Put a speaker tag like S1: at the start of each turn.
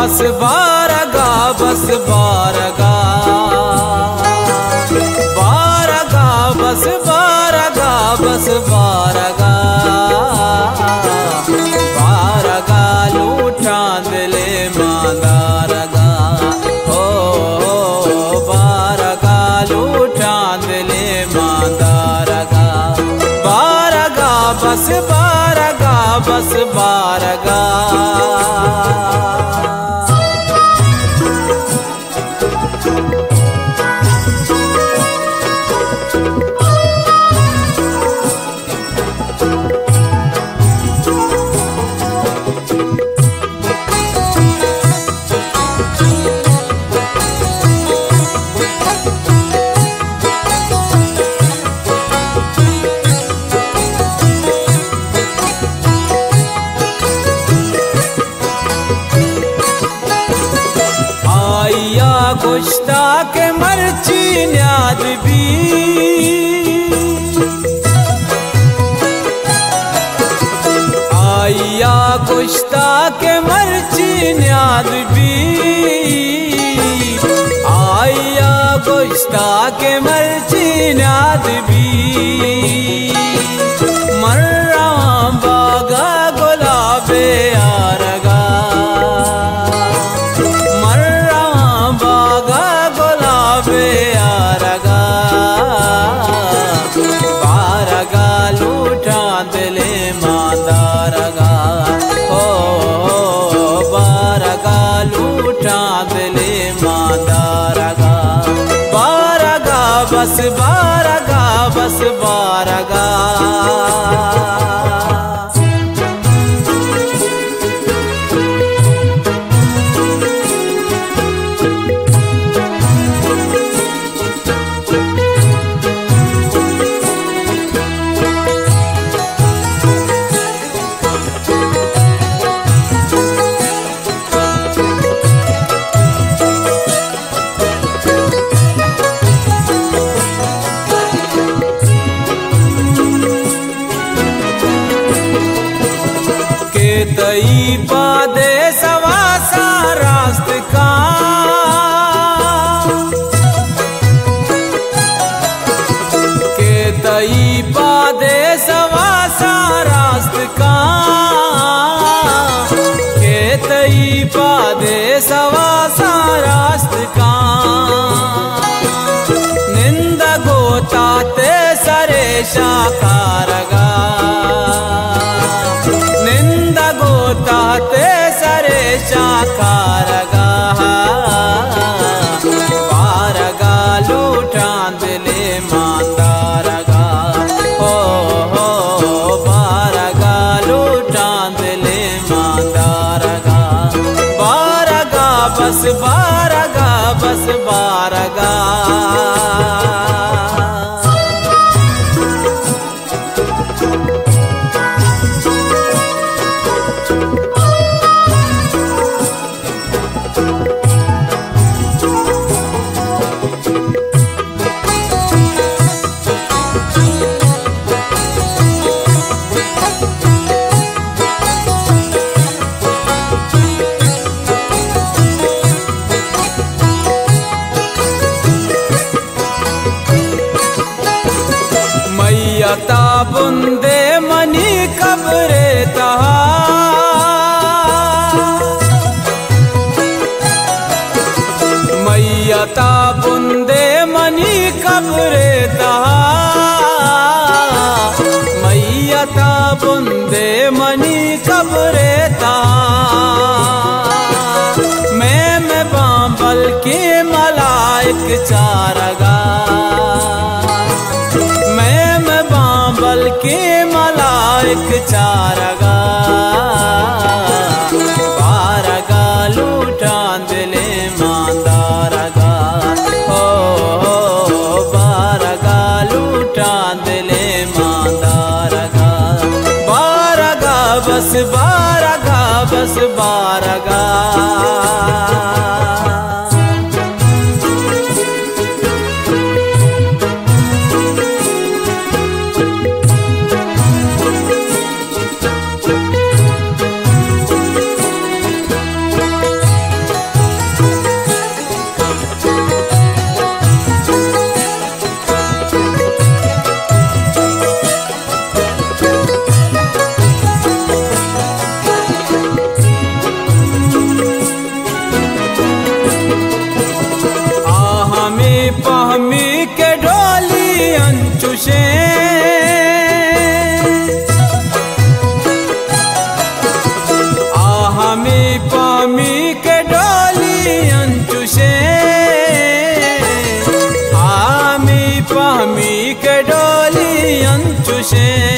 S1: बस बारगा बस बारगा बारगा बस बारगा बस बारगा बारगा लूटा दिले मादारगा ओ बारगा लूटा दिले मादारगा बारगा बस बारगा बस बारगा गुश्ता के मर्ची न्याद भी आया गुश्ता के मर्ची न्याद भी आया गुश्ता के मर्ची न्याद भी मर्रा बागा गुलाबे आरगा आरगा बारगा लूटा दिले मादारगा हो बारगा लूटा दिले मादारगा बारगा बस बारगा बस बारगा तई पादे सवासा रास्त का के तई पादे सवासा रास्त का के तई पादे सवासा रास्त का निंद गोता ते सरे शाकारगा ताते सरे शाकारगा बारगा लूटा दिले मादारगा हो बारगा लूटा दिले मादारगा बारगा बस बारगा बस बारगा ता बुंदे मनी कब्रे तहा मैया ता बुंदे मनी कब्रे तहा मैया ता बुंदे मनी कब्रे तहा मैं बांबल के मलाइक चारगा बांबल के मलाइक चारगा बारगा लूटा दिले मादारगा हो बारगा लूटा दिले मादारगा बारगा बस बारगा बस बारगा शेर